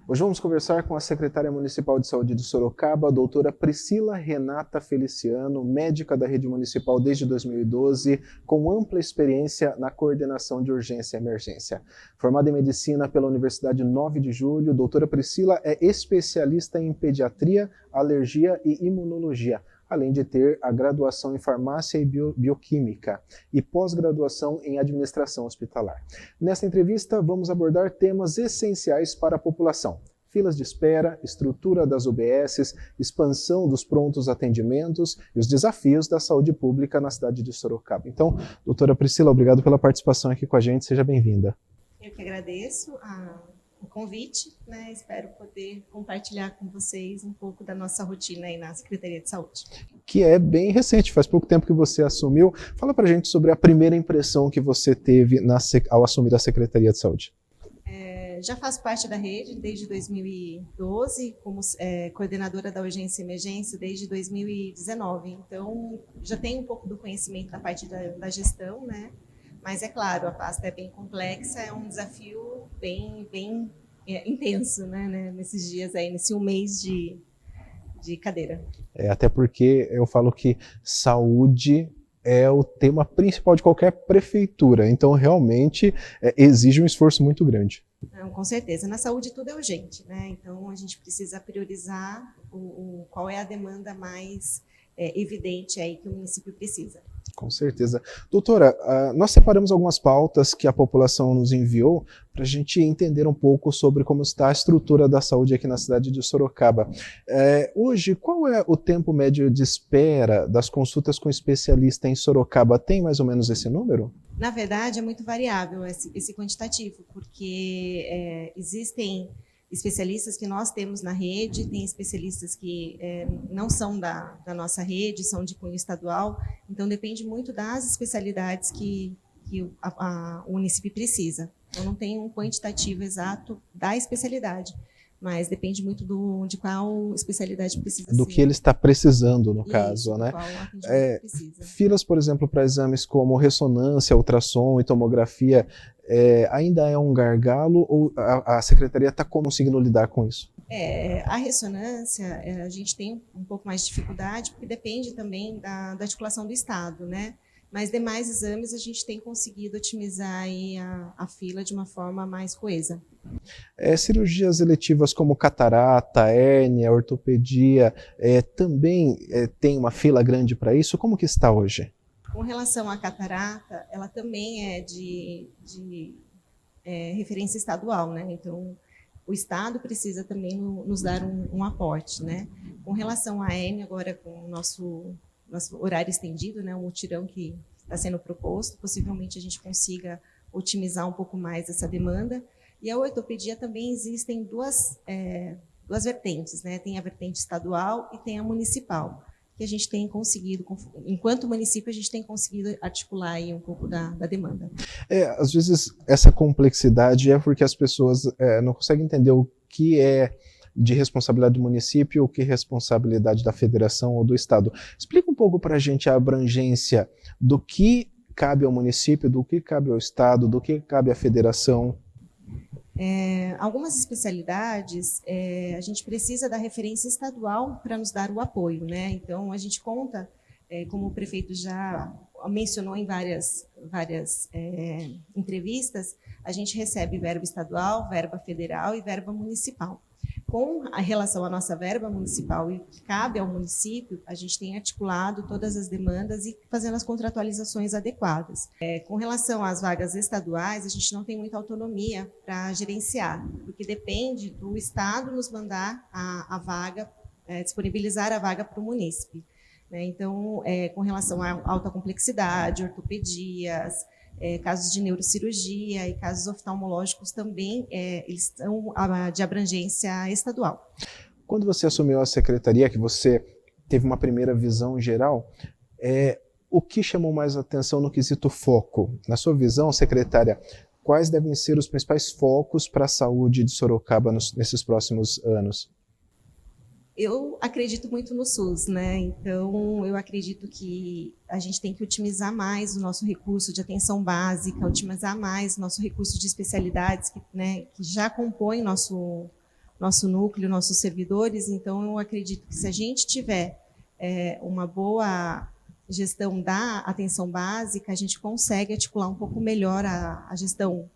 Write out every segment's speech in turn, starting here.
Hoje vamos conversar com a secretária municipal de saúde de Sorocaba, a doutora Priscila Renata Feliciano, médica da rede municipal desde 2012, com ampla experiência na coordenação de urgência e emergência. Formada em medicina pela Universidade 9 de Julho, doutora Priscila é especialista em pediatria, alergia e imunologia, além de ter a graduação em farmácia e bioquímica e pós-graduação em administração hospitalar. Nesta entrevista, vamos abordar temas essenciais para a população: filas de espera, estrutura das UBSs, expansão dos prontos atendimentos e os desafios da saúde pública na cidade de Sorocaba. Então, doutora Priscila, obrigado pela participação aqui com a gente, seja bem-vinda. Eu que agradeço o convite, né? Espero poder compartilhar com vocês um pouco da nossa rotina aí na Secretaria de Saúde. Que é bem recente, faz pouco tempo que você assumiu. Fala pra gente sobre a primeira impressão que você teve ao assumir a Secretaria de Saúde. Já faço parte da rede desde 2012, como coordenadora da urgência e emergência desde 2019. Então, já tenho um pouco do conhecimento da parte da gestão, né? Mas é claro, a pasta é bem complexa, é um desafio bem intenso, né? Nesses dias aí, nesse um mês de cadeira. Até porque eu falo que saúde é o tema principal de qualquer prefeitura, então realmente exige um esforço muito grande. Não, com certeza. Na saúde tudo é urgente, né? Então a gente precisa priorizar qual é a demanda mais evidente aí que o município precisa. Com certeza. Doutora, nós separamos algumas pautas que a população nos enviou para a gente entender um pouco sobre como está a estrutura da saúde aqui na cidade de Sorocaba. Hoje, qual é o tempo médio de espera das consultas com especialista em Sorocaba? Tem mais ou menos esse número? Na verdade, é muito variável esse quantitativo, porque existem especialistas que nós temos na rede, tem especialistas que não são da nossa rede, são de cunho estadual, então depende muito das especialidades que o município precisa. Então não tem um quantitativo exato da especialidade, mas depende muito de qual especialidade precisa do ser. que ele está precisando, no Isso, caso, né? Qual atendimento precisa. Filas, por exemplo, para exames como ressonância, ultrassom e tomografia, ainda é um gargalo ou a secretaria está conseguindo lidar com isso? A ressonância, a gente tem um pouco mais de dificuldade, porque depende também da articulação do Estado, né? Mas demais exames a gente tem conseguido otimizar aí a fila de uma forma mais coesa. Cirurgias eletivas como catarata, hérnia, ortopedia, também tem uma fila grande para isso? Como que está hoje? Com relação à catarata, ela também é de referência estadual, né? Então, o Estado precisa também nos dar um aporte, né? Com relação à hérnia, agora com o nosso horário estendido, né? O mutirão que está sendo proposto, possivelmente a gente consiga otimizar um pouco mais essa demanda. E a ortopedia também existem duas vertentes, né? Tem a vertente estadual e tem a municipal, que a gente tem conseguido, enquanto município, a gente tem conseguido articular aí um pouco da demanda. Às vezes essa complexidade é porque as pessoas não conseguem entender o que é de responsabilidade do município, o que é responsabilidade da federação ou do estado. Explica um pouco para a gente a abrangência do que cabe ao município, do que cabe ao estado, do que cabe à federação. Algumas especialidades, a gente precisa da referência estadual para nos dar o apoio, né? Então, a gente conta, como o prefeito já mencionou em várias entrevistas, a gente recebe verba estadual, verba federal e verba municipal. Com a relação à nossa verba municipal e que cabe ao município, a gente tem articulado todas as demandas e fazendo as contratualizações adequadas. Com relação às vagas estaduais, a gente não tem muita autonomia para gerenciar, porque depende do Estado nos mandar a vaga, disponibilizar a vaga para o munícipe. Então, com relação à alta complexidade, ortopedias, casos de neurocirurgia e casos oftalmológicos também, eles são de abrangência estadual. Quando você assumiu a secretaria, que você teve uma primeira visão geral, o que chamou mais atenção no quesito foco? Na sua visão, secretária, quais devem ser os principais focos para a saúde de Sorocaba nesses próximos anos? Eu acredito muito no SUS, né? Então, eu acredito que a gente tem que otimizar mais o nosso recurso de atenção básica, otimizar mais o nosso recurso de especialidades que já compõem nosso núcleo, nossos servidores. Então, eu acredito que se a gente tiver uma boa gestão da atenção básica, a gente consegue articular um pouco melhor a gestão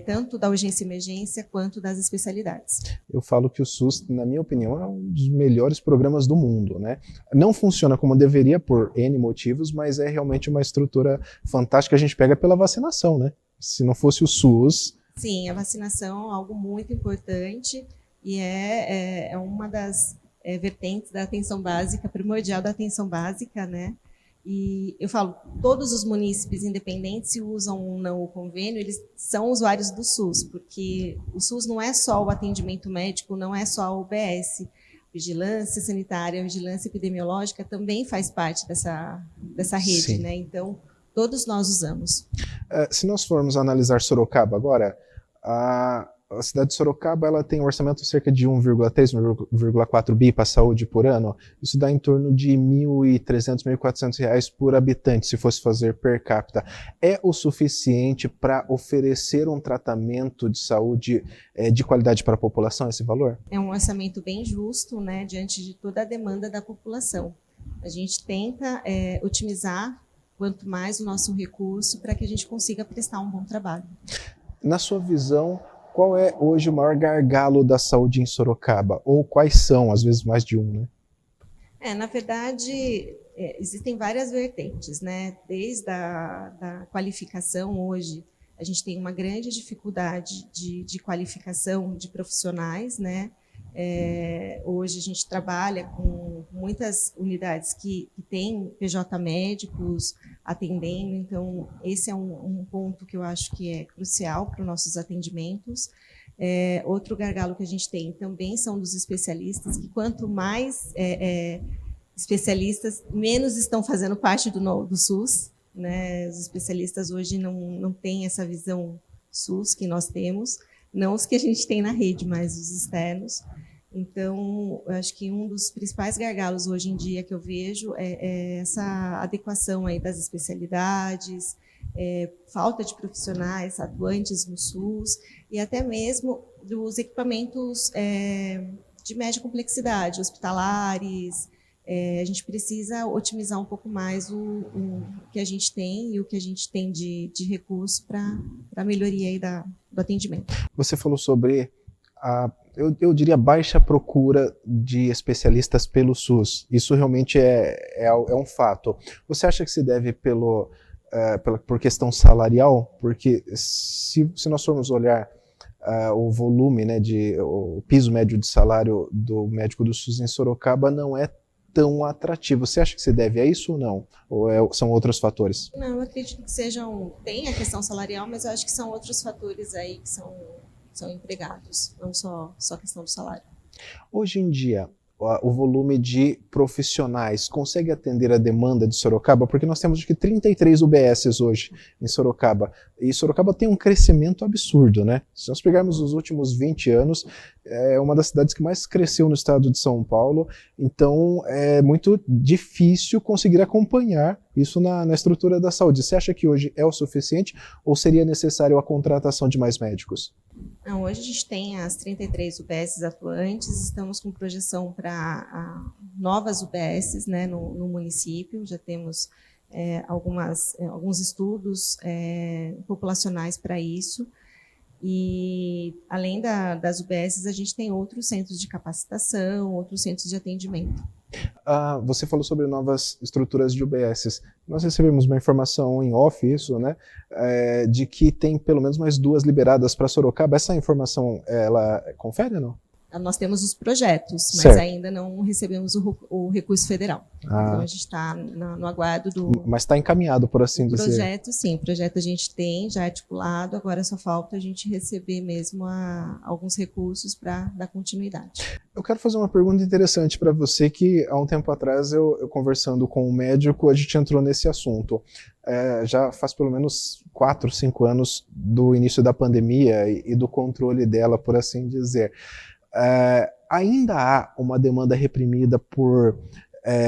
tanto da urgência e emergência quanto das especialidades. Eu falo que o SUS, na minha opinião, é um dos melhores programas do mundo, né? Não funciona como deveria por N motivos, mas é realmente uma estrutura fantástica. A gente pega pela vacinação, né? Se não fosse o SUS... Sim, a vacinação é algo muito importante e é uma das vertentes da atenção básica, primordial da atenção básica, né? E eu falo, todos os munícipes, independentes se usam ou não o convênio, eles são usuários do SUS, porque o SUS não é só o atendimento médico, não é só a UBS. Vigilância sanitária, vigilância epidemiológica também faz parte dessa rede, Sim. né? Então, todos nós usamos. Se nós formos analisar Sorocaba agora, a cidade de Sorocaba ela tem um orçamento de cerca de 1,3, 1,4 bi para a saúde por ano. Isso dá em torno de R$ 1.300, R$ 1.400 por habitante, se fosse fazer per capita. É o suficiente para oferecer um tratamento de saúde de qualidade para a população, esse valor? É um orçamento bem justo, né, diante de toda a demanda da população. A gente tenta otimizar quanto mais o nosso recurso para que a gente consiga prestar um bom trabalho. Na sua visão, qual é hoje o maior gargalo da saúde em Sorocaba? Ou quais são, às vezes mais de um, né? Na verdade, existem várias vertentes, né? Desde da qualificação hoje, a gente tem uma grande dificuldade de qualificação de profissionais, né? Hoje a gente trabalha com muitas unidades que têm PJ médicos atendendo, então esse é um ponto que eu acho que é crucial para os nossos atendimentos. Outro gargalo que a gente tem também são dos especialistas, que quanto mais especialistas, menos estão fazendo parte do SUS, né? Os especialistas hoje não têm essa visão SUS que nós temos, não os que a gente tem na rede, mas os externos. Então, eu acho que um dos principais gargalos hoje em dia que eu vejo é essa adequação aí das especialidades, falta de profissionais atuantes no SUS e até mesmo dos equipamentos de média complexidade, hospitalares. A gente precisa otimizar um pouco mais o que a gente tem e o que a gente tem de recurso para a melhoria aí do atendimento. Você falou sobre eu diria, baixa procura de especialistas pelo SUS. Isso realmente é um fato. Você acha que se deve por questão salarial? Porque se nós formos olhar o volume, né, o piso médio de salário do médico do SUS em Sorocaba não é tão atrativo. Você acha que se deve a isso ou não? Ou são outros fatores? Não, eu acredito que tem a questão salarial, mas eu acho que são outros fatores aí que são empregados, não só a questão do salário. Hoje em dia, o volume de profissionais consegue atender a demanda de Sorocaba? Porque nós temos acho que 33 UBSs hoje em Sorocaba. E Sorocaba tem um crescimento absurdo, né? Se nós pegarmos os últimos 20 anos, é uma das cidades que mais cresceu no estado de São Paulo. Então, é muito difícil conseguir acompanhar isso na estrutura da saúde. Você acha que hoje é o suficiente ou seria necessário a contratação de mais médicos? Não, hoje a gente tem as 33 UBSs atuantes, estamos com projeção para novas UBSs, né, no município, já temos alguns estudos populacionais para isso, e além das UBSs, a gente tem outros centros de capacitação, outros centros de atendimento. Você falou sobre novas estruturas de UBSs. Nós recebemos uma informação em off, isso, né, de que tem pelo menos mais 2 liberadas para Sorocaba. Essa informação, ela confere ou não? Nós temos os projetos, mas certo. Ainda não recebemos o recurso federal. Então, a gente está no aguardo do... Mas está encaminhado, por assim dizer. Projeto, sim. Projeto a gente tem, já articulado. Agora só falta a gente receber mesmo alguns recursos para dar continuidade. Eu quero fazer uma pergunta interessante para você, que há um tempo atrás, eu conversando com um médico, a gente entrou nesse assunto. Já faz pelo menos 4, 5 anos do início da pandemia e do controle dela, por assim dizer. Ainda há uma demanda reprimida por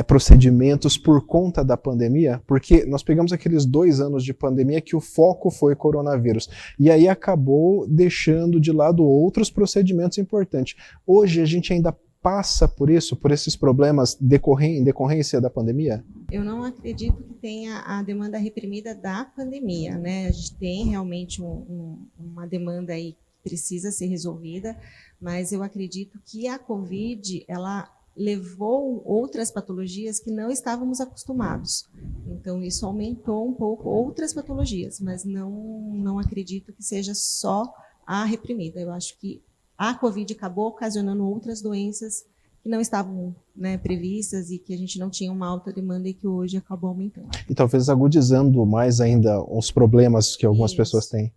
procedimentos por conta da pandemia? Porque nós pegamos aqueles 2 anos de pandemia que o foco foi coronavírus, e aí acabou deixando de lado outros procedimentos importantes. Hoje a gente ainda passa por isso, por esses problemas em decorrência da pandemia? Eu não acredito que tenha a demanda reprimida da pandemia, né? A gente tem realmente uma demanda aí que precisa ser resolvida, mas eu acredito que a Covid, ela levou outras patologias que não estávamos acostumados. Então, isso aumentou um pouco outras patologias, mas não acredito que seja só a reprimida. Eu acho que a Covid acabou ocasionando outras doenças que não estavam, né, previstas e que a gente não tinha uma alta demanda e que hoje acabou aumentando. E talvez agudizando mais ainda os problemas que algumas pessoas têm.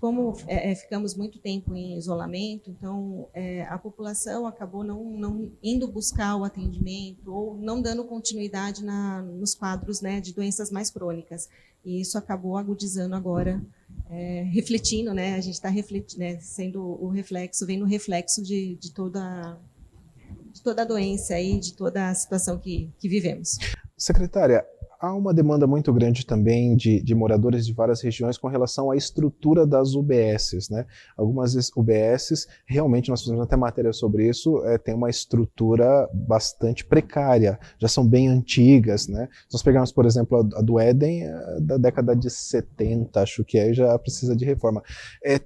Como ficamos muito tempo em isolamento, então a população acabou não indo buscar o atendimento ou não dando continuidade nos quadros, né, de doenças mais crônicas. E isso acabou agudizando agora, refletindo, né, a gente está refletindo, né, sendo o reflexo, vem no reflexo de toda a doença e de toda a situação que vivemos. Secretária, há uma demanda muito grande também de moradores de várias regiões com relação à estrutura das UBSs, né? Algumas UBSs, realmente, nós fizemos até matéria sobre isso, tem uma estrutura bastante precária, já são bem antigas, né? Se nós pegarmos, por exemplo, a do Éden, da década de 70, acho que já precisa de reforma.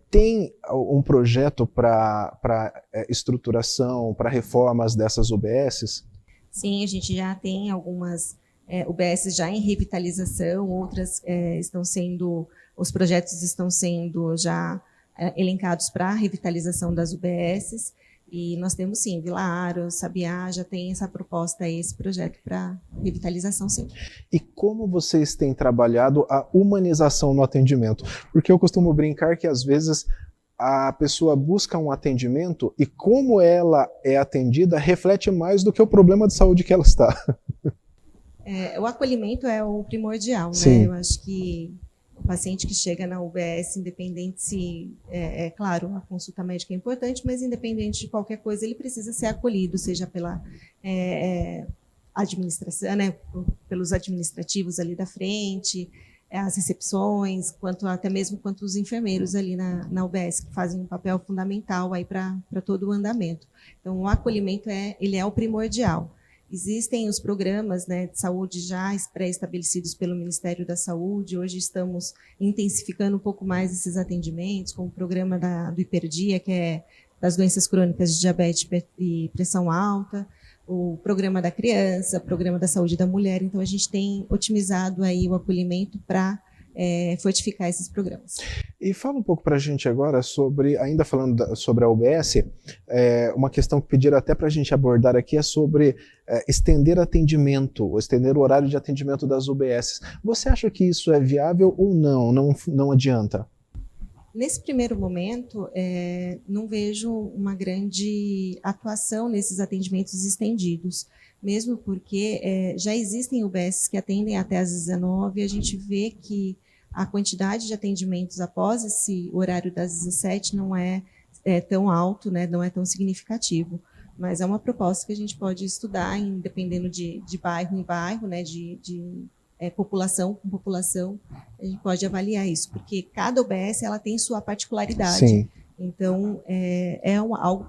Tem um projeto para estruturação, para reformas dessas UBSs? Sim, a gente já tem algumas UBSs já em revitalização, outras os projetos estão sendo já elencados para a revitalização das UBSs, e nós temos sim, Vila Aro, Sabiá, já tem essa proposta, esse projeto para revitalização, sim. E como vocês têm trabalhado a humanização no atendimento? Porque eu costumo brincar que às vezes a pessoa busca um atendimento e como ela é atendida reflete mais do que o problema de saúde que ela está. O acolhimento é o primordial, Sim. né? Eu acho que o paciente que chega na UBS, independente se, claro, a consulta médica é importante, mas independente de qualquer coisa, ele precisa ser acolhido, seja pela administração, né? Pelos administrativos ali da frente, as recepções, até mesmo quanto os enfermeiros ali na UBS, que fazem um papel fundamental aí para todo o andamento. Então, o acolhimento ele é o primordial. Existem os programas, né, de saúde já pré-estabelecidos pelo Ministério da Saúde. Hoje estamos intensificando um pouco mais esses atendimentos, com o programa do Hiperdia, que é das doenças crônicas de diabetes e pressão alta, o programa da criança, o programa da saúde da mulher. Então, a gente tem otimizado aí o acolhimento para fortificar esses programas. E fala um pouco para a gente agora sobre, ainda falando sobre a UBS, uma questão que pediram até para a gente abordar aqui é sobre estender atendimento, estender o horário de atendimento das UBS. Você acha que isso é viável ou não adianta? Nesse primeiro momento, não vejo uma grande atuação nesses atendimentos estendidos, mesmo porque já existem UBSs que atendem até às 19h, e a gente vê que a quantidade de atendimentos após esse horário das 17 não é tão alto, né, não é tão significativo. Mas é uma proposta que a gente pode estudar, dependendo de bairro em bairro, né, população com população, a gente pode avaliar isso, porque cada UBS ela tem sua particularidade. Sim. Então, algo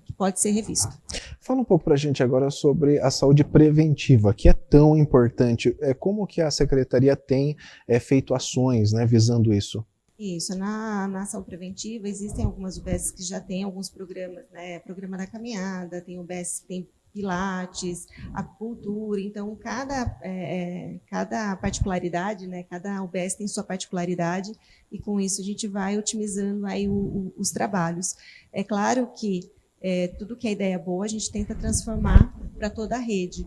que pode ser revisto. Fala um pouco para a gente agora sobre a saúde preventiva, que é tão importante. Como que a Secretaria tem feito ações, né, visando isso? Isso, na saúde preventiva existem algumas UBS que já têm alguns programas, né? Programa da caminhada, tem UBS que tem pilates, acupuntura. Então, cada particularidade, né? Cada UBS tem sua particularidade, e com isso a gente vai otimizando aí os trabalhos. É claro que tudo que é ideia boa a gente tenta transformar para toda a rede.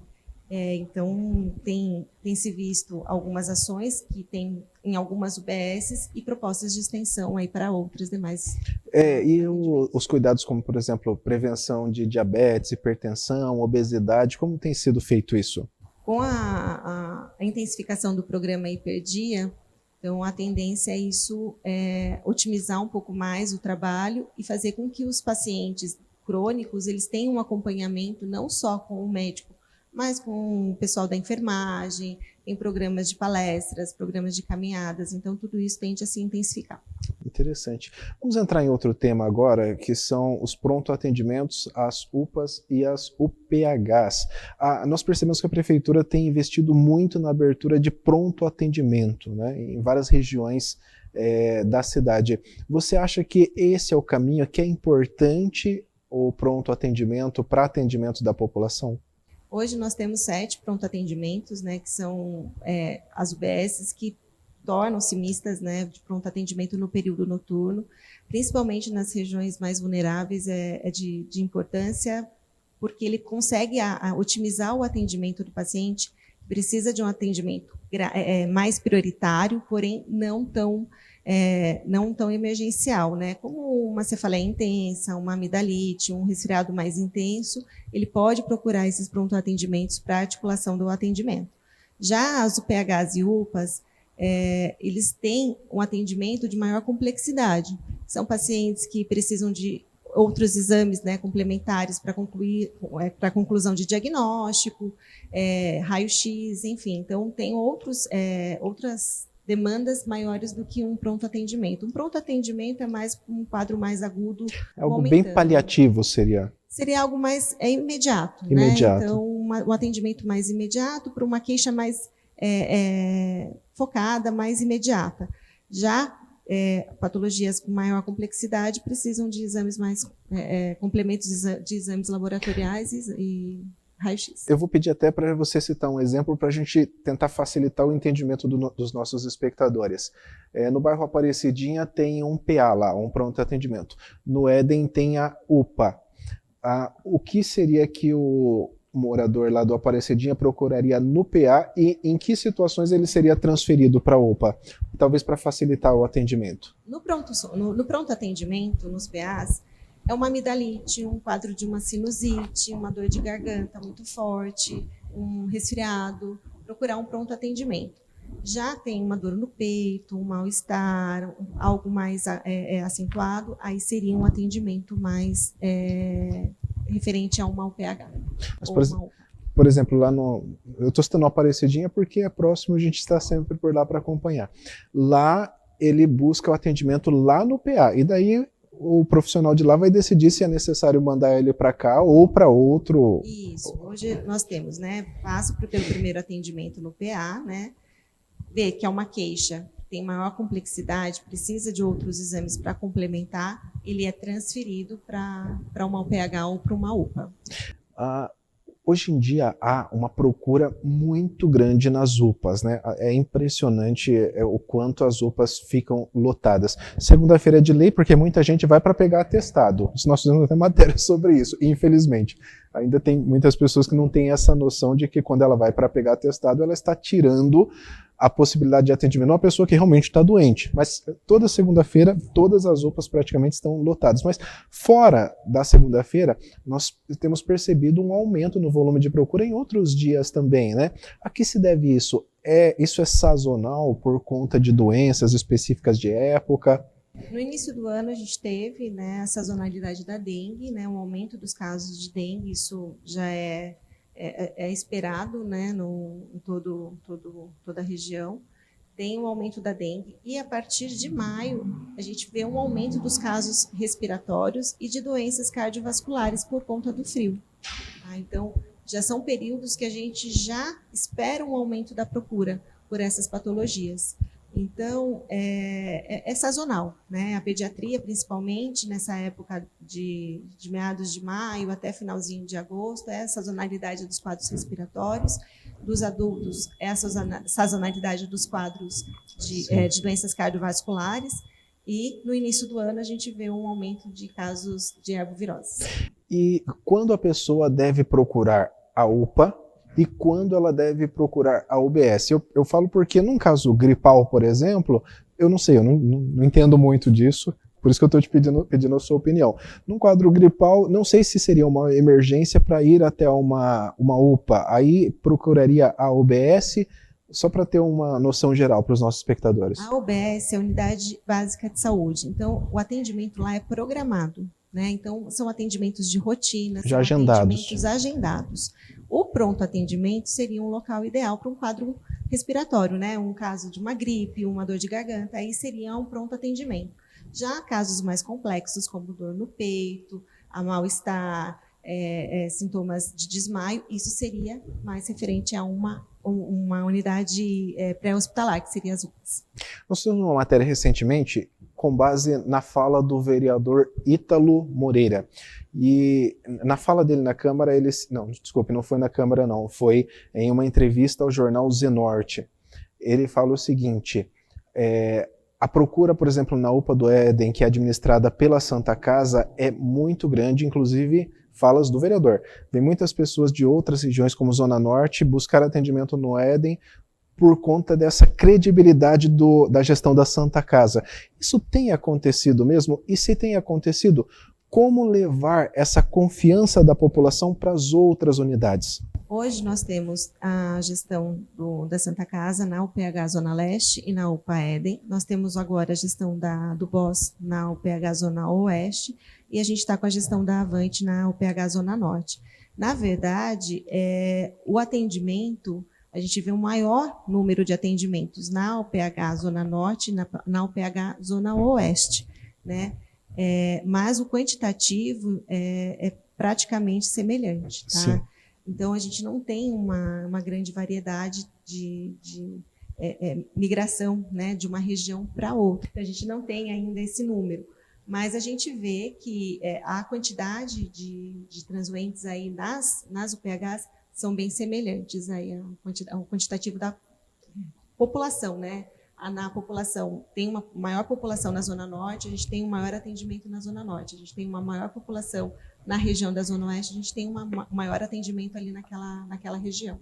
Então, tem se visto algumas ações que tem em algumas UBSs e propostas de extensão aí para outras demais. E os cuidados como, por exemplo, prevenção de diabetes, hipertensão, obesidade, como tem sido feito isso? Com a intensificação do programa Hiperdia, então a tendência é isso, otimizar um pouco mais o trabalho e fazer com que os pacientes crônicos eles tenham um acompanhamento não só com o médico, mas com o pessoal da enfermagem, tem programas de palestras, programas de caminhadas, então tudo isso tende a se intensificar. Interessante. Vamos entrar em outro tema agora, que são os pronto-atendimentos, as UPAs e as UPHs. Nós percebemos que a Prefeitura tem investido muito na abertura de pronto-atendimento, né, em várias regiões da cidade. Você acha que esse é o caminho, que é importante o pronto-atendimento para atendimento da população? Hoje nós temos 7 pronto-atendimentos, né, que são as UBSs que tornam-se mistas, né, de pronto atendimento no período noturno, principalmente nas regiões mais vulneráveis, é de importância, porque ele consegue otimizar o atendimento do paciente, precisa de um atendimento mais prioritário, porém não tão emergencial, né? Como uma cefaleia intensa, uma amidalite, um resfriado mais intenso, ele pode procurar esses pronto-atendimentos para articulação do atendimento. Já as UPHs e UPAs, eles têm um atendimento de maior complexidade. São pacientes que precisam de outros exames, né, complementares para a conclusão de diagnóstico, raio-x, enfim. Então, tem outras demandas maiores do que um pronto-atendimento. Um pronto-atendimento é mais um quadro mais agudo. É algo bem paliativo, seria? Seria algo mais imediato. Imediato. Né? Então, um atendimento mais imediato para uma queixa mais focada, mais imediata. Já patologias com maior complexidade precisam de exames mais complementos de exames laboratoriais e raio-x. Eu vou pedir até para você citar um exemplo para a gente tentar facilitar o entendimento dos nossos espectadores. No bairro Aparecidinha tem um PA lá, um pronto atendimento. No Éden tem a UPA. O que seria que o morador lá do Aparecidinha procuraria no PA e em que situações ele seria transferido para a UPA? Talvez para facilitar o atendimento. No pronto atendimento, nos PAs, é uma amidalite, um quadro de uma sinusite, uma dor de garganta muito forte, um resfriado, procurar um pronto atendimento. Já tem uma dor no peito, um mal-estar, algo mais acentuado, aí seria um atendimento mais referente a uma UPH. Mas, por exemplo, lá eu estou citando Aparecidinha porque é próximo, a gente está sempre por lá para acompanhar. Lá ele busca o atendimento lá no PA, e daí o profissional de lá vai decidir se é necessário mandar ele para cá ou para outro. Isso, hoje nós temos, né, passa pelo primeiro atendimento no PA, né, vê que é uma queixa, tem maior complexidade, precisa de outros exames para complementar, ele é transferido para uma UPH ou para uma UPA. Hoje em dia há uma procura muito grande nas UPAs, né? É impressionante o quanto as UPAs ficam lotadas. Segunda-feira é de lei porque muita gente vai para pegar atestado. Nós fizemos até matéria sobre isso, infelizmente. Ainda tem muitas pessoas que não têm essa noção de que quando ela vai para pegar atestado, ela está tirando a possibilidade de atendimento a uma pessoa que realmente está doente. Mas toda segunda-feira, todas as UPAs praticamente estão lotadas. Mas fora da segunda-feira, nós temos percebido um aumento no volume de procura em outros dias também, né? A que se deve isso? Isso é sazonal por conta de doenças específicas de época? No início do ano a gente teve, né, a sazonalidade da dengue, né, um aumento dos casos de dengue, isso já é esperado, né, em toda a região, tem um aumento da dengue, e a partir de maio a gente vê um aumento dos casos respiratórios e de doenças cardiovasculares por conta do frio. Então, já são períodos que a gente já espera um aumento da procura por essas patologias. Então, é sazonal, né? A pediatria, principalmente nessa época de meados de maio até finalzinho de agosto, é a sazonalidade dos quadros respiratórios. Dos adultos, é a sazonalidade dos quadros de doenças cardiovasculares. E no início do ano a gente vê um aumento de casos de arbovirose. E quando a pessoa deve procurar a UPA e quando ela deve procurar a UBS? Eu falo porque num caso gripal, por exemplo, eu não sei, eu não entendo muito disso, por isso que eu estou te pedindo a sua opinião. Num quadro gripal, não sei se seria uma emergência para ir até uma UPA, aí procuraria a UBS, só para ter uma noção geral para os nossos espectadores. A UBS é a Unidade Básica de Saúde, então o atendimento lá é programado, né? Então são atendimentos de rotina, já agendados. atendimentos agendados. O pronto atendimento seria um local ideal para um quadro respiratório, né? Um caso de uma gripe, uma dor de garganta, aí seria um pronto atendimento. Já casos mais complexos, como dor no peito, a mal-estar, sintomas de desmaio, isso seria mais referente a uma unidade pré-hospitalar, que seria as UPAs. Nós fizemos uma matéria recentemente com base na fala do vereador Ítalo Moreira. E na fala dele na Câmara, não foi na Câmara não, foi em uma entrevista ao jornal Zenorte. Ele fala o seguinte, a procura, por exemplo, na UPA do Éden, que é administrada pela Santa Casa, é muito grande, inclusive falas do vereador. Vem muitas pessoas de outras regiões, como Zona Norte, buscar atendimento no Éden, por conta dessa credibilidade da gestão da Santa Casa. Isso tem acontecido mesmo? E se tem acontecido, como levar essa confiança da população para as outras unidades? Hoje nós temos a gestão da Santa Casa na UPH Zona Leste e na UPA Éden. Nós temos agora a gestão do BOS na UPH Zona Oeste e a gente está com a gestão da Avante na UPH Zona Norte. Na verdade, o atendimento, a gente vê um maior número de atendimentos na UPH Zona Norte e na UPH Zona Oeste, né? Mas o quantitativo é praticamente semelhante, tá? Sim. Então, a gente não tem uma grande variedade de migração, né, de uma região para outra. A gente não tem ainda esse número. Mas a gente vê que a quantidade de transuentes aí nas UPHs são bem semelhantes aí ao quantitativo da população, né? Na população, tem uma maior população na Zona Norte, a gente tem um maior atendimento na Zona Norte, a gente tem uma maior população na região da Zona Oeste, a gente tem um maior atendimento ali naquela região.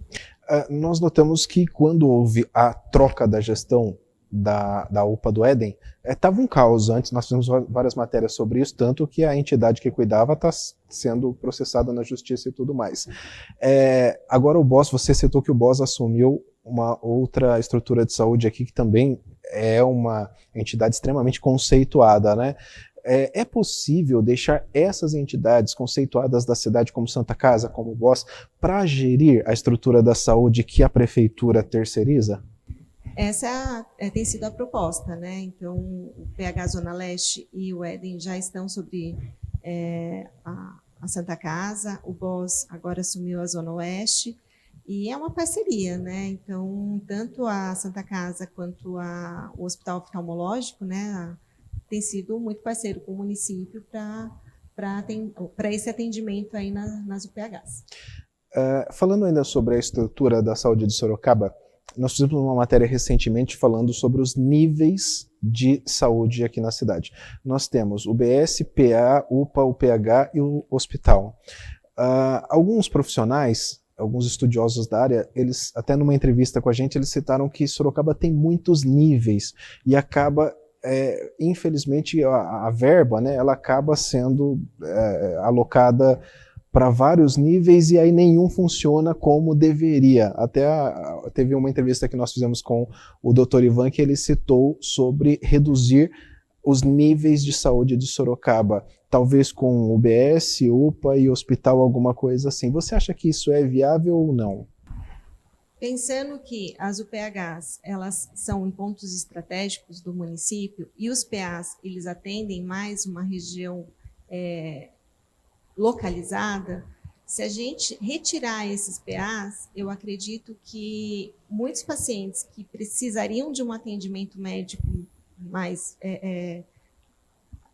Nós notamos que quando houve a troca da gestão da UPA do Éden, estava um caos antes, nós fizemos várias matérias sobre isso, tanto que a entidade que cuidava está sendo processada na justiça e tudo mais. Agora o BOS, você citou que o BOS assumiu uma outra estrutura de saúde aqui, que também é uma entidade extremamente conceituada, né? É possível deixar essas entidades conceituadas da cidade, como Santa Casa, como BOS, para gerir a estrutura da saúde que a prefeitura terceiriza? Essa tem sido a proposta, né? Então, o PH Zona Leste e o Éden já estão sobre a Santa Casa, o BOS agora assumiu a Zona Oeste, e é uma parceria, né? Então, tanto a Santa Casa quanto o Hospital Oftalmológico, né, tem sido muito parceiro com o município para esse atendimento aí nas UPHs. Falando ainda sobre a estrutura da saúde de Sorocaba, nós fizemos uma matéria recentemente falando sobre os níveis de saúde aqui na cidade. Nós temos UBS, PA, UPA, UPH e o hospital. Alguns profissionais, alguns estudiosos da área, eles, até numa entrevista com a gente, eles citaram que Sorocaba tem muitos níveis e acaba, infelizmente, a verba, né, ela acaba sendo alocada para vários níveis e aí nenhum funciona como deveria. Até teve uma entrevista que nós fizemos com o Dr. Ivan que ele citou sobre reduzir os níveis de saúde de Sorocaba, talvez com UBS, UPA e hospital, alguma coisa assim. Você acha que isso é viável ou não? Pensando que as UPHs, elas são em pontos estratégicos do município e os PAs, eles atendem mais uma região localizada, se a gente retirar esses PAs, eu acredito que muitos pacientes que precisariam de um atendimento médico mais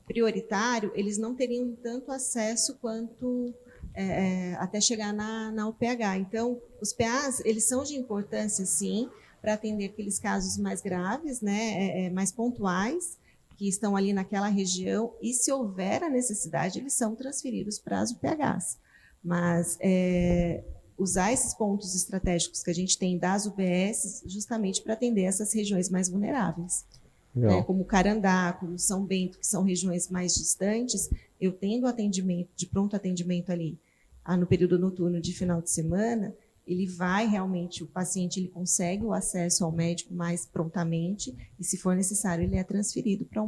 prioritário, eles não teriam tanto acesso quanto até chegar na UPH. Então, os PAs, eles são de importância, sim, para atender aqueles casos mais graves, né, mais pontuais, que estão ali naquela região, e se houver a necessidade, eles são transferidos para as UPHs. Mas usar esses pontos estratégicos que a gente tem das UBS justamente para atender essas regiões mais vulneráveis. Né, como Carandá, como São Bento, que são regiões mais distantes, eu tendo atendimento, de pronto atendimento ali, no período noturno de final de semana, ele vai realmente, o paciente ele consegue o acesso ao médico mais prontamente e, se for necessário, ele é transferido para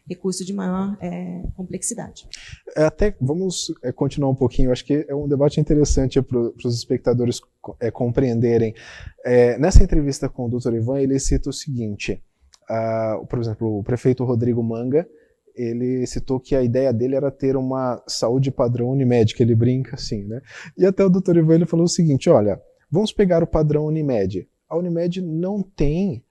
recurso de maior complexidade. Até vamos continuar um pouquinho, acho que é um debate interessante para os espectadores compreenderem. Nessa entrevista com o Dr. Ivan, ele cita o seguinte, por exemplo, o prefeito Rodrigo Manga, ele citou que a ideia dele era ter uma saúde padrão Unimed, que ele brinca assim, né? E até o Dr. Ivan ele falou o seguinte, olha, vamos pegar o padrão Unimed. A Unimed não tem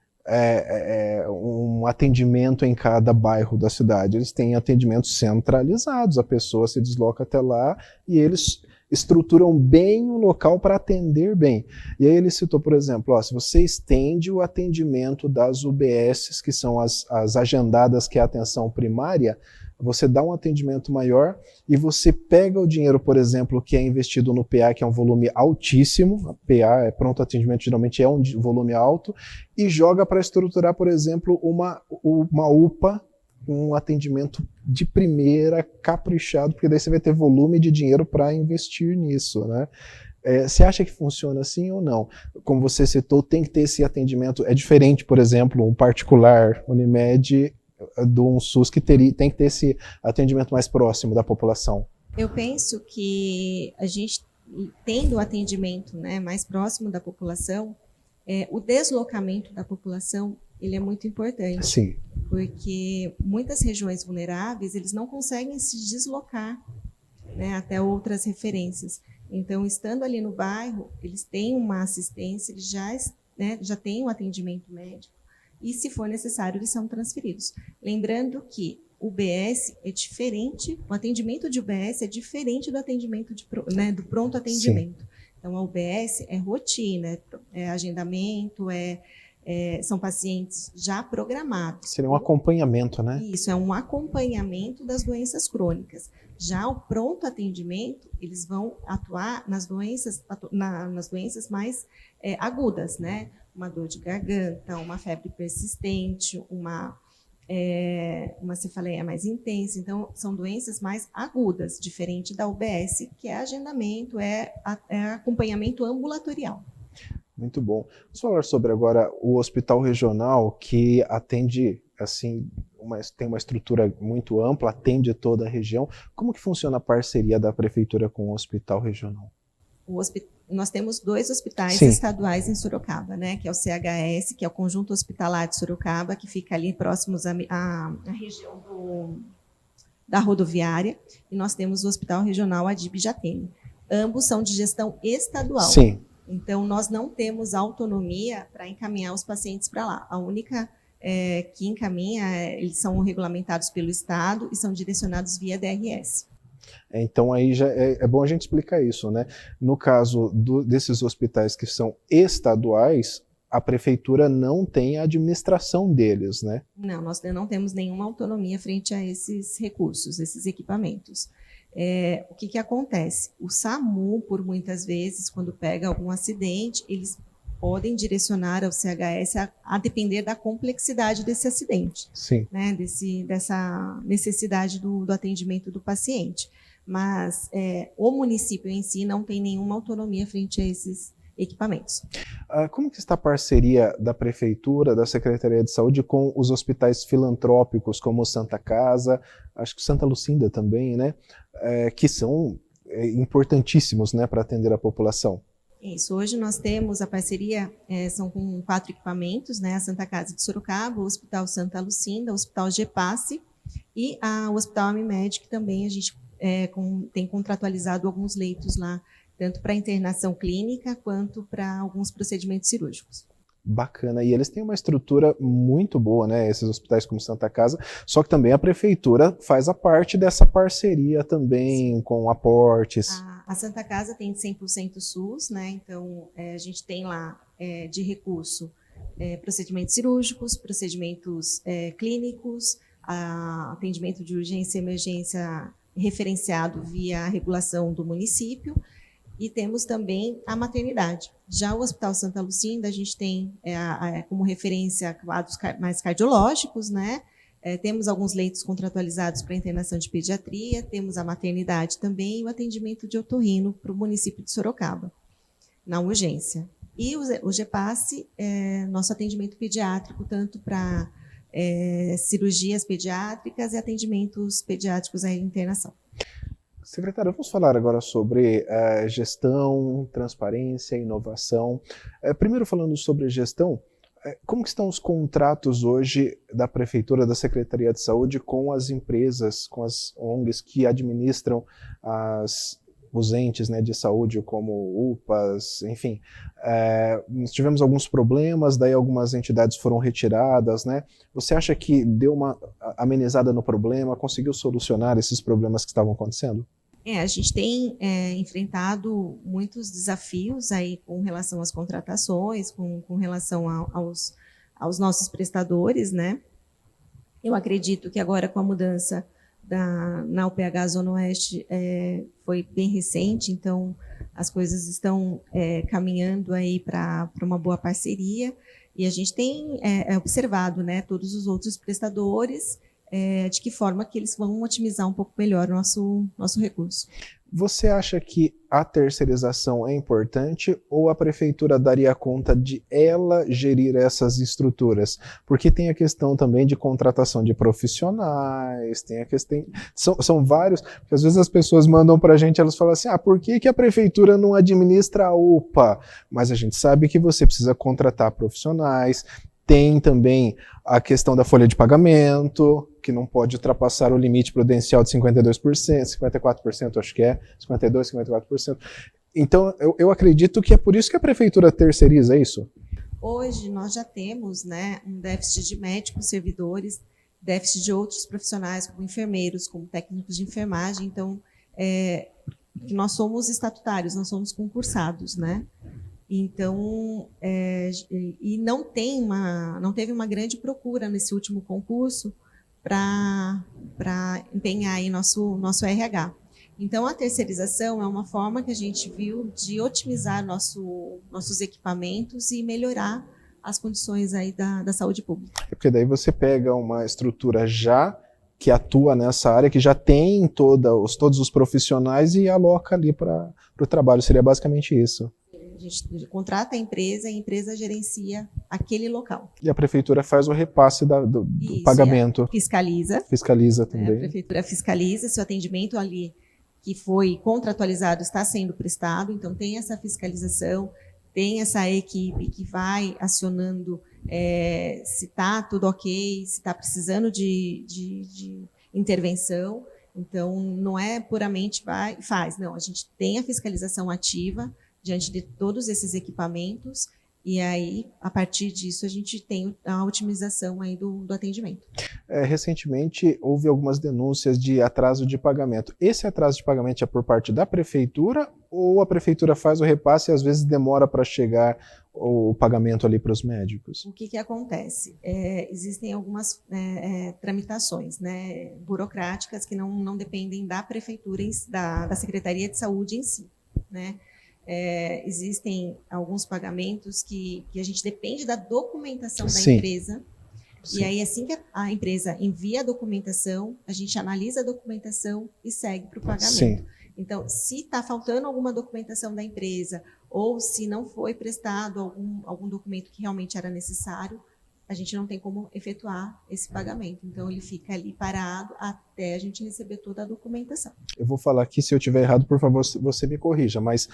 um atendimento em cada bairro da cidade, eles têm atendimentos centralizados, a pessoa se desloca até lá e eles estruturam bem o local para atender bem. E aí ele citou, por exemplo, se você estende o atendimento das UBSs, que são as agendadas, que é a atenção primária, você dá um atendimento maior e você pega o dinheiro, por exemplo, que é investido no PA, que é um volume altíssimo, a PA é pronto atendimento, geralmente é um volume alto, e joga para estruturar, por exemplo, uma UPA, um atendimento de primeira, caprichado, porque daí você vai ter volume de dinheiro para investir nisso, né? Você acha que funciona assim ou não? Como você citou, tem que ter esse atendimento, é diferente, por exemplo, um particular Unimed de um SUS que tem que ter esse atendimento mais próximo da população. Eu penso que a gente, tendo o atendimento, né, mais próximo da população, o deslocamento da população ele é muito importante. Sim. Porque muitas regiões vulneráveis eles não conseguem se deslocar, né, até outras referências. Então, estando ali no bairro, eles têm uma assistência, eles já têm um atendimento médico, e se for necessário, eles são transferidos. Lembrando que o UBS é diferente, o atendimento de UBS é diferente do atendimento do pronto atendimento. Sim. Então, a UBS é rotina, é agendamento, são pacientes já programados. Seria um acompanhamento, né? Isso, é um acompanhamento das doenças crônicas. Já o pronto atendimento, eles vão atuar nas doenças mais agudas, né? Uma dor de garganta, uma febre persistente, uma cefaleia mais intensa. Então, são doenças mais agudas, diferente da UBS, que é agendamento, é acompanhamento ambulatorial. Muito bom. Vamos falar sobre agora o hospital regional, que atende, assim, tem uma estrutura muito ampla, atende toda a região. Como que funciona a parceria da prefeitura com o hospital regional? Nós temos 2 hospitais Sim. estaduais em Sorocaba, né, que é o CHS, que é o Conjunto Hospitalar de Sorocaba, que fica ali próximos à região da rodoviária, e nós temos o Hospital Regional Adib Jatene. Ambos são de gestão estadual. Sim. Então, nós não temos autonomia para encaminhar os pacientes para lá. A única que encaminha, eles são regulamentados pelo Estado e são direcionados via DRS. Então, aí já é bom a gente explicar isso, né? No caso desses hospitais que são estaduais, a prefeitura não tem a administração deles, né? Não, nós não temos nenhuma autonomia frente a esses recursos, esses equipamentos. O que acontece? O SAMU, por muitas vezes, quando pega algum acidente, eles podem direcionar ao CHS a depender da complexidade desse acidente. Sim. Né, dessa necessidade do atendimento do paciente. Mas o município em si não tem nenhuma autonomia frente a esses equipamentos. Como que está a parceria da Prefeitura, da Secretaria de Saúde com os hospitais filantrópicos, como o Santa Casa, acho que Santa Lucinda também, né? Que são importantíssimos, né, para atender a população? Isso, hoje nós temos a parceria, são com 4 equipamentos, né? A Santa Casa de Sorocaba, o Hospital Santa Lucinda, o Hospital GEPASSE e o Hospital Amimed, que também a gente tem contratualizado alguns leitos lá, tanto para internação clínica quanto para alguns procedimentos cirúrgicos. Bacana, e eles têm uma estrutura muito boa, né, esses hospitais como Santa Casa, só que também a prefeitura faz a parte dessa parceria também. Sim. Com aportes. A Santa Casa tem 100% SUS, né, então a gente tem lá de recurso procedimentos cirúrgicos, procedimentos clínicos, atendimento de urgência e emergência referenciado via regulação do município, e temos também a maternidade. Já o Hospital Santa Lucinda, a gente tem como referência quadros mais cardiológicos, né? Temos alguns leitos contratualizados para internação de pediatria, temos a maternidade também e o atendimento de otorrino para o município de Sorocaba, na urgência. E o GEPASSE, nosso atendimento pediátrico, tanto para cirurgias pediátricas e atendimentos pediátricos à internação. Secretária, vamos falar agora sobre gestão, transparência, inovação. Primeiro falando sobre gestão, como que estão os contratos hoje da Prefeitura, da Secretaria de Saúde com as empresas, com as ONGs que administram os entes, né, de saúde, como UPAs, enfim. Nós tivemos alguns problemas, daí algumas entidades foram retiradas, né? Você acha que deu uma amenizada no problema, conseguiu solucionar esses problemas que estavam acontecendo? A gente tem enfrentado muitos desafios aí com relação às contratações, com relação aos nossos prestadores, né? Eu acredito que agora com a mudança na UPH Zona Oeste foi bem recente, então as coisas estão caminhando aí para uma boa parceria, e a gente tem observado, né, todos os outros prestadores, de que forma que eles vão otimizar um pouco melhor o nosso recurso. Você acha que a terceirização é importante ou a Prefeitura daria conta de ela gerir essas estruturas? Porque tem a questão também de contratação de profissionais, tem a questão, são vários, porque às vezes as pessoas mandam para a gente, elas falam assim, por que a Prefeitura não administra a UPA? Mas a gente sabe que você precisa contratar profissionais. Tem também a questão da folha de pagamento, que não pode ultrapassar o limite prudencial de 52%, 54%, acho que é, 52%, 54%. Então, eu acredito que é por isso que a Prefeitura terceiriza isso. Hoje, nós já temos, né, um déficit de médicos, servidores, déficit de outros profissionais, como enfermeiros, como técnicos de enfermagem. Então, nós somos estatutários, nós somos concursados, né? Então, e não teve uma grande procura nesse último concurso para empenhar aí nosso RH. Então, a terceirização é uma forma que a gente viu de otimizar nossos equipamentos e melhorar as condições aí da saúde pública. Porque daí você pega uma estrutura já que atua nessa área, que já tem todos os profissionais e aloca ali para o trabalho. Seria basicamente isso. A gente contrata a empresa e a empresa gerencia aquele local. E a Prefeitura faz o repasse do pagamento. Fiscaliza. Fiscaliza também. A Prefeitura fiscaliza se o atendimento ali que foi contratualizado está sendo prestado, então tem essa fiscalização, tem essa equipe que vai acionando se está tudo ok, se está precisando de intervenção. Então, não é puramente vai e faz, não. A gente tem a fiscalização ativa diante de todos esses equipamentos, e aí, a partir disso, a gente tem a otimização aí do atendimento. Recentemente, houve algumas denúncias de atraso de pagamento. Esse atraso de pagamento é por parte da Prefeitura ou a Prefeitura faz o repasse e às vezes demora para chegar o pagamento ali para os médicos? O que acontece? Existem algumas tramitações, né, burocráticas que não dependem da Prefeitura, da Secretaria de Saúde em si, né? Existem alguns pagamentos que a gente depende da documentação da empresa. Sim. E aí, assim que a empresa envia a documentação, a gente analisa a documentação e segue para o pagamento. Sim. Então, se está faltando alguma documentação da empresa ou se não foi prestado algum documento que realmente era necessário, a gente não tem como efetuar esse pagamento. Então, ele fica ali parado até a gente receber toda a documentação. Eu vou falar aqui, se eu estiver errado, por favor, você me corrija, mas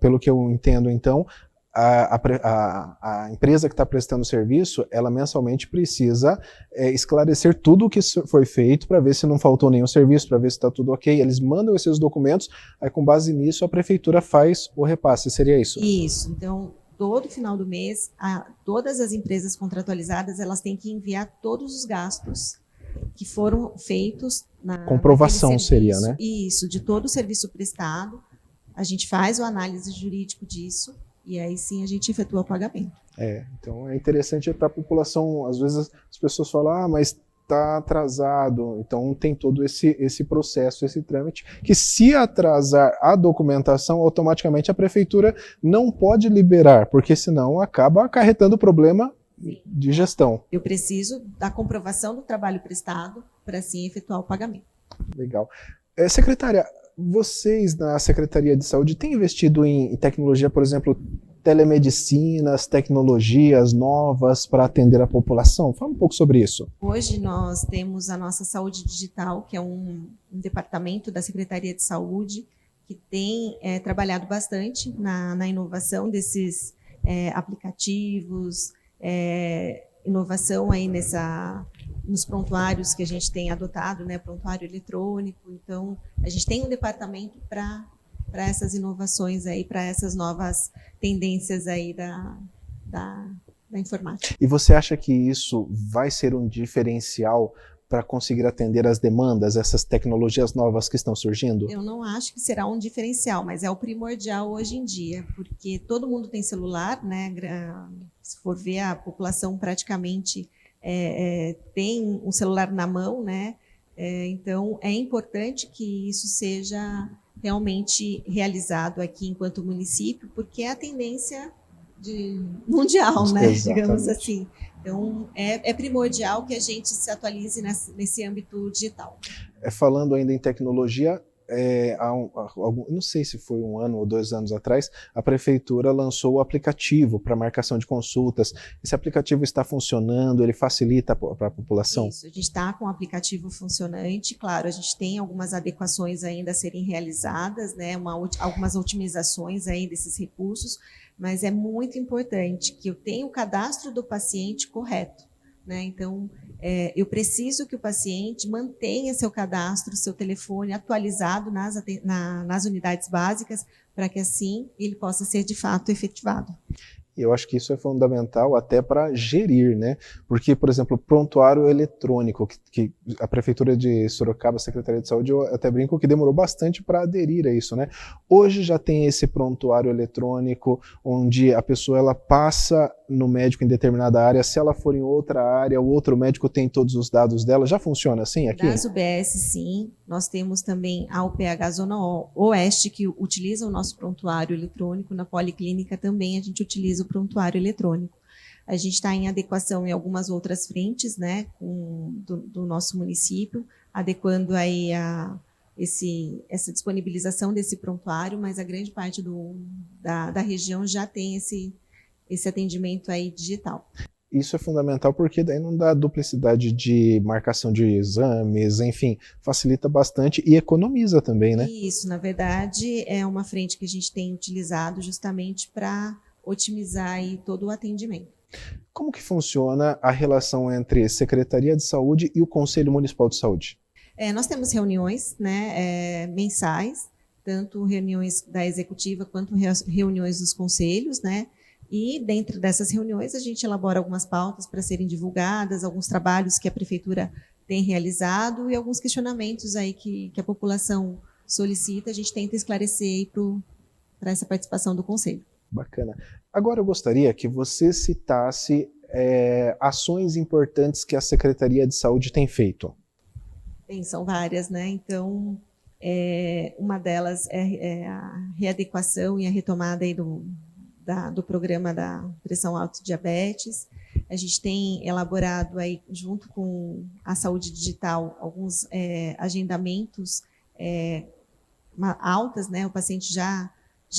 pelo que eu entendo, então, a empresa que está prestando o serviço, ela mensalmente precisa esclarecer tudo o que foi feito para ver se não faltou nenhum serviço, para ver se está tudo ok. Eles mandam esses documentos, aí com base nisso a Prefeitura faz o repasse, seria isso? Isso, então todo final do mês, todas as empresas contratualizadas, elas têm que enviar todos os gastos que foram feitos na comprovação seria, né? Isso, de todo o serviço prestado. A gente faz a análise jurídica disso e aí sim a gente efetua o pagamento. Então é interessante para a população, às vezes as pessoas falam, mas está atrasado, então tem todo esse processo, esse trâmite, que se atrasar a documentação, automaticamente a Prefeitura não pode liberar, porque senão acaba acarretando problema de gestão. Eu preciso da comprovação do trabalho prestado para assim efetuar o pagamento. Legal. Secretária, vocês na Secretaria de Saúde têm investido em tecnologia, por exemplo, telemedicina, as tecnologias novas para atender a população? Fala um pouco sobre isso. Hoje nós temos a nossa saúde digital, que é um departamento da Secretaria de Saúde, que tem trabalhado bastante na inovação desses aplicativos, inovação aí nos prontuários que a gente tem adotado, né, prontuário eletrônico. Então, a gente tem um departamento para essas inovações aí, para essas novas tendências aí da informática. E você acha que isso vai ser um diferencial para conseguir atender as demandas, essas tecnologias novas que estão surgindo? Eu não acho que será um diferencial, mas é o primordial hoje em dia, porque todo mundo tem celular, né? Se for ver, a população praticamente tem um celular na mão, né? Então, é importante que isso seja realmente realizado aqui enquanto município, porque é a tendência mundial, né? Digamos assim. Então, é primordial que a gente se atualize nesse âmbito digital. Falando ainda em tecnologia, não sei se foi 1 ano ou 2 anos atrás, a prefeitura lançou o aplicativo para marcação de consultas. Esse aplicativo está funcionando, ele facilita para a população? Isso, a gente está com o aplicativo funcionante, claro, a gente tem algumas adequações ainda a serem realizadas, né, algumas otimizações aí desses recursos, mas é muito importante que eu tenha o cadastro do paciente correto, né, então eu preciso que o paciente mantenha seu cadastro, seu telefone atualizado nas unidades básicas, para que assim ele possa ser de fato efetivado. Eu acho que isso é fundamental até para gerir, né? Porque, por exemplo, o prontuário eletrônico, que a Prefeitura de Sorocaba, a Secretaria de Saúde, eu até brinco que demorou bastante para aderir a isso, né? Hoje já tem esse prontuário eletrônico, onde a pessoa ela passa no médico em determinada área, se ela for em outra área, o outro médico tem todos os dados dela. Já funciona assim aqui? Das UBS, sim. Nós temos também a UPH Zona Oeste, que utiliza o nosso prontuário eletrônico. Na Policlínica também a gente utiliza o prontuário eletrônico. A gente está em adequação em algumas outras frentes, né, do nosso município, adequando aí essa disponibilização desse prontuário, mas a grande parte da região já tem esse atendimento aí digital. Isso é fundamental porque daí não dá duplicidade de marcação de exames, enfim, facilita bastante e economiza também, né? Isso, na verdade, é uma frente que a gente tem utilizado justamente para otimizar aí todo o atendimento. Como que funciona a relação entre Secretaria de Saúde e o Conselho Municipal de Saúde? Nós temos reuniões, né, mensais, tanto reuniões da executiva quanto reuniões dos conselhos, né? E dentro dessas reuniões a gente elabora algumas pautas para serem divulgadas, alguns trabalhos que a prefeitura tem realizado e alguns questionamentos aí que a população solicita, a gente tenta esclarecer para essa participação do conselho. Bacana. Agora eu gostaria que você citasse ações importantes que a Secretaria de Saúde tem feito. Bem, são várias, né? Então, uma delas é a readequação e a retomada aí do programa da pressão alta e diabetes. A gente tem elaborado aí, junto com a saúde digital, alguns agendamentos altas, né? O paciente já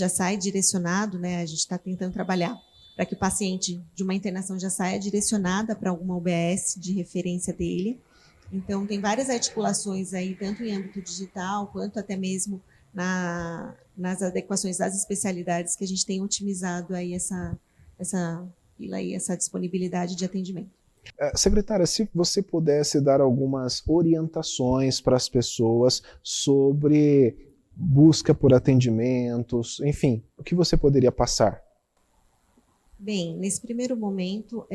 sai direcionado, né? A gente está tentando trabalhar para que o paciente de uma internação já saia direcionada para alguma UBS de referência dele. Então, tem várias articulações aí, tanto em âmbito digital, quanto até mesmo nas adequações das especialidades que a gente tem otimizado aí essa disponibilidade de atendimento. Secretária, se você pudesse dar algumas orientações para as pessoas sobre busca por atendimentos, enfim, o que você poderia passar? Bem, nesse primeiro momento,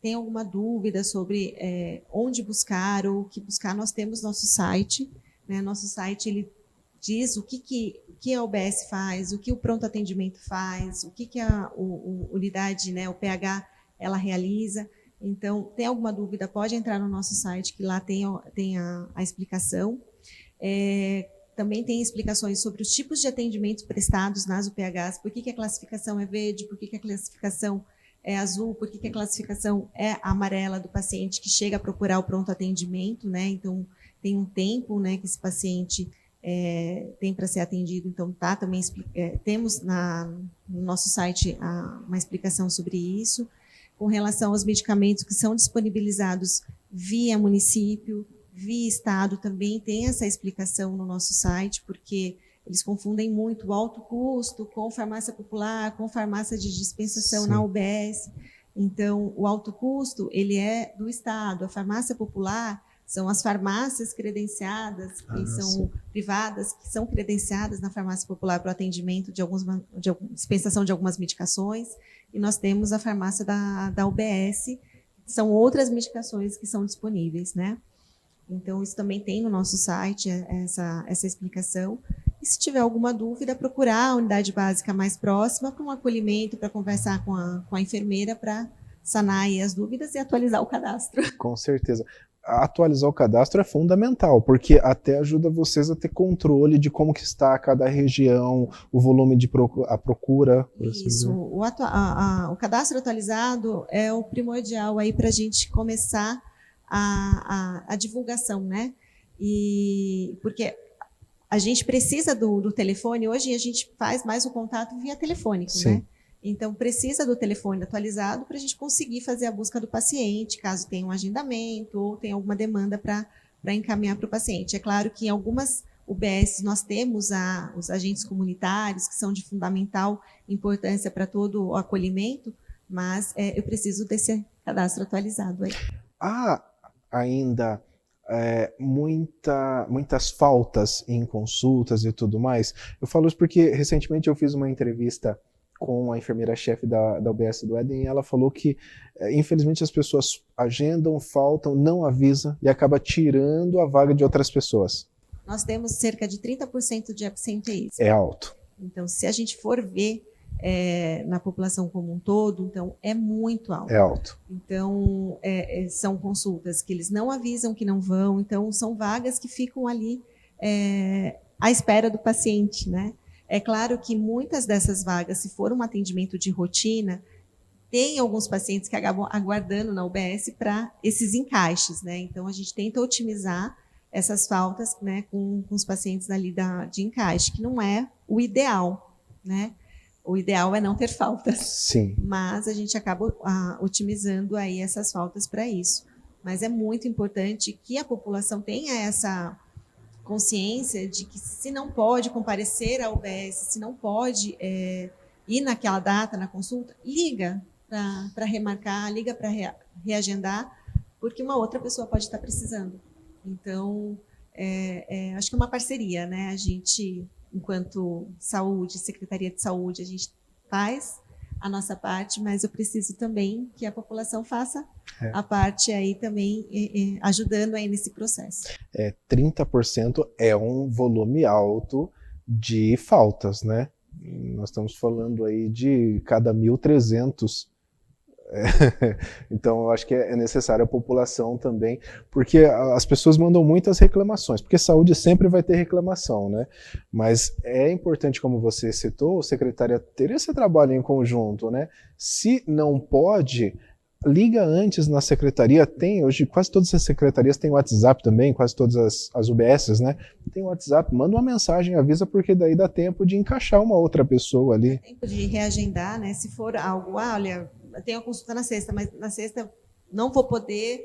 tem alguma dúvida sobre onde buscar ou o que buscar, nós temos nosso site, né? Nosso site ele diz o que a UBS faz, o que o pronto atendimento faz, o que a unidade, né, o PH, ela realiza. Então, tem alguma dúvida, pode entrar no nosso site, que lá tem a explicação. Também tem explicações sobre os tipos de atendimentos prestados nas UPHs, por que a classificação é verde, por que a classificação é azul, por que a classificação é amarela do paciente que chega a procurar o pronto atendimento, né? Então, tem um tempo, né, que esse paciente tem para ser atendido, então também temos no nosso site uma explicação sobre isso. Com relação aos medicamentos que são disponibilizados via município, via estado, também tem essa explicação no nosso site, porque eles confundem muito o alto custo com farmácia popular, com farmácia de dispensação Sim. na UBS. Então, o alto custo, ele é do estado. A farmácia popular são as farmácias credenciadas, que são privadas, que são credenciadas na farmácia popular para o atendimento de dispensação de algumas medicações, e nós temos a farmácia da UBS, são outras medicações que são disponíveis, né? Então, isso também tem no nosso site, essa explicação. E se tiver alguma dúvida, procurar a unidade básica mais próxima para um acolhimento, para conversar com a enfermeira, para sanar aí as dúvidas e atualizar o cadastro. Com certeza. Atualizar o cadastro é fundamental, porque até ajuda vocês a ter controle de como que está cada região, o volume de a procura. Por assim Isso, dizer. o cadastro atualizado é o primordial aí para a gente começar a divulgação, né? E porque a gente precisa do telefone, hoje a gente faz mais o contato via telefônico, Sim. né? Então, precisa do telefone atualizado para a gente conseguir fazer a busca do paciente, caso tenha um agendamento ou tenha alguma demanda para encaminhar para o paciente. É claro que em algumas UBS nós temos os agentes comunitários, que são de fundamental importância para todo o acolhimento, mas eu preciso desse cadastro atualizado aí. Há ainda muitas faltas em consultas e tudo mais. Eu falo isso porque recentemente eu fiz uma entrevista com a enfermeira-chefe da UBS do Éden, e ela falou que, infelizmente, as pessoas agendam, faltam, não avisam e acaba tirando a vaga de outras pessoas. Nós temos cerca de 30% de absenteísmo. É alto. Então, se a gente for ver na população como um todo, então é muito alto. É alto. Então, são consultas que eles não avisam que não vão, então são vagas que ficam ali à espera do paciente, né? É claro que muitas dessas vagas, se for um atendimento de rotina, tem alguns pacientes que acabam aguardando na UBS para esses encaixes, né? Então, a gente tenta otimizar essas faltas, né, com os pacientes ali de encaixe, que não é o ideal, né? O ideal é não ter faltas. Sim. Mas a gente acaba otimizando aí essas faltas para isso. Mas é muito importante que a população tenha essa consciência de que se não pode comparecer à UBS, se não pode ir naquela data, na consulta, liga para remarcar, liga para reagendar, porque uma outra pessoa pode estar precisando. Então, acho que é uma parceria, né? A gente, enquanto saúde, Secretaria de Saúde, a gente faz a nossa parte, mas eu preciso também que a população faça a parte aí também, ajudando aí nesse processo. 30% é um volume alto de faltas, né? Nós estamos falando aí de cada 1.300. Então, eu acho que é necessário a população também, porque as pessoas mandam muitas reclamações, porque saúde sempre vai ter reclamação, né? Mas é importante, como você citou, secretária, ter esse trabalho em conjunto, né? Se não pode, liga antes na secretaria, hoje quase todas as secretarias têm WhatsApp também, quase todas as UBSs, né? Tem WhatsApp, manda uma mensagem, avisa, porque daí dá tempo de encaixar uma outra pessoa ali. Dá tempo de reagendar, né? Se for algo, olha, eu tenho a consulta na sexta, mas na sexta não vou poder,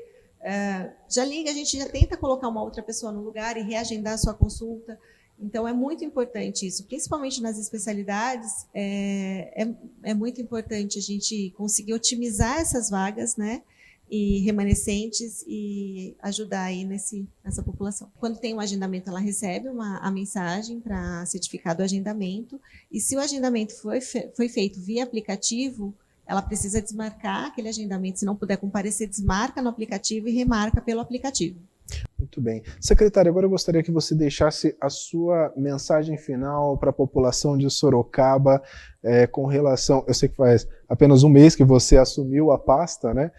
já liga, a gente já tenta colocar uma outra pessoa no lugar e reagendar a sua consulta. Então, é muito importante isso, principalmente nas especialidades, é muito importante a gente conseguir otimizar essas vagas, né, e remanescentes e ajudar aí nessa população. Quando tem um agendamento, ela recebe a mensagem para certificar do agendamento, e se o agendamento foi feito via aplicativo, ela precisa desmarcar aquele agendamento. Se não puder comparecer, desmarca no aplicativo e remarca pelo aplicativo. Muito bem. Secretária, agora eu gostaria que você deixasse a sua mensagem final para a população de Sorocaba com relação... Eu sei que faz apenas um mês que você assumiu a pasta, né?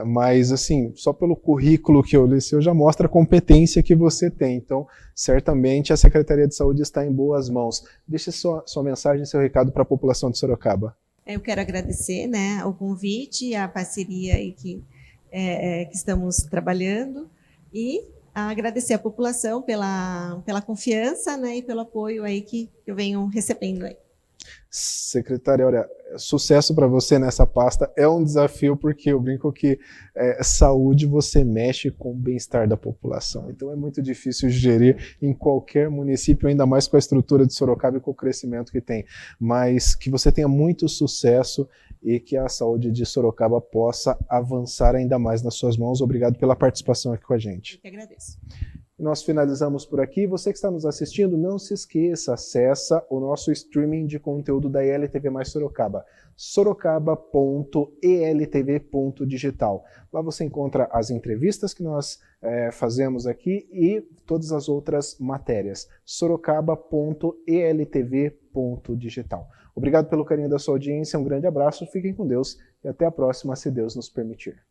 Mas, assim, só pelo currículo que eu li, eu já mostra a competência que você tem. Então, certamente, a Secretaria de Saúde está em boas mãos. Deixe sua mensagem, seu recado para a população de Sorocaba. Eu quero agradecer, né, o convite, a parceria aí que estamos trabalhando, e agradecer a população pela confiança, né, e pelo apoio aí que eu venho recebendo aí. Secretária, olha, sucesso para você nessa pasta. É um desafio porque eu brinco que saúde você mexe com o bem-estar da população. Então é muito difícil gerir em qualquer município, ainda mais com a estrutura de Sorocaba e com o crescimento que tem. Mas que você tenha muito sucesso e que a saúde de Sorocaba possa avançar ainda mais nas suas mãos. Obrigado pela participação aqui com a gente. Eu que agradeço. Nós finalizamos por aqui. Você que está nos assistindo, não se esqueça, acessa o nosso streaming de conteúdo da ELTV mais Sorocaba, sorocaba.eltv.digital. Lá você encontra as entrevistas que nós fazemos aqui e todas as outras matérias, sorocaba.eltv.digital. Obrigado pelo carinho da sua audiência, um grande abraço, fiquem com Deus e até a próxima, se Deus nos permitir.